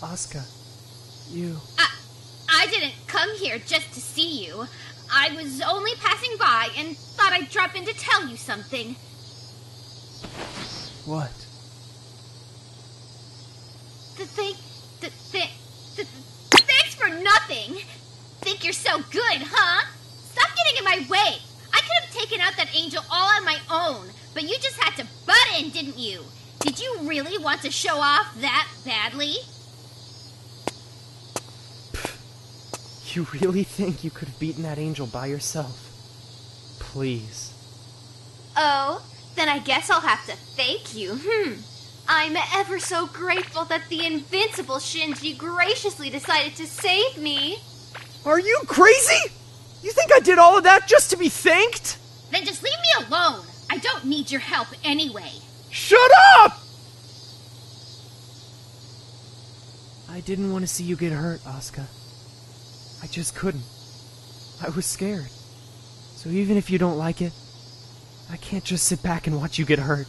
Asuka, you... I didn't come here just to see you. I was only passing by and thought I'd drop in to tell you something. What? Thanks for nothing. Think you're so good, huh? Stop getting in my way. I could have taken out that angel all on my own, but you just had to butt in, didn't you? Did you really want to show off that badly? You really think you could have beaten that angel by yourself? Please. Oh, then I guess I'll have to thank you. I'm ever so grateful that the invincible Shinji graciously decided to save me. Are you crazy? You think I did all of that just to be thanked? Then just leave me alone. I don't need your help anyway. Shut up! I didn't want to see you get hurt, Asuka. I just couldn't. I was scared. So even if you don't like it, I can't just sit back and watch you get hurt.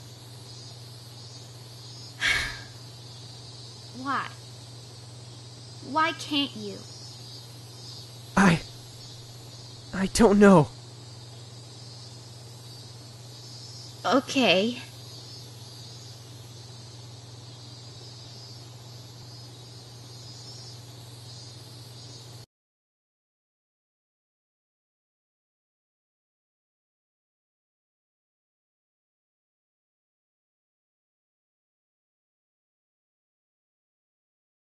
Why? Why can't you? I don't know. Okay.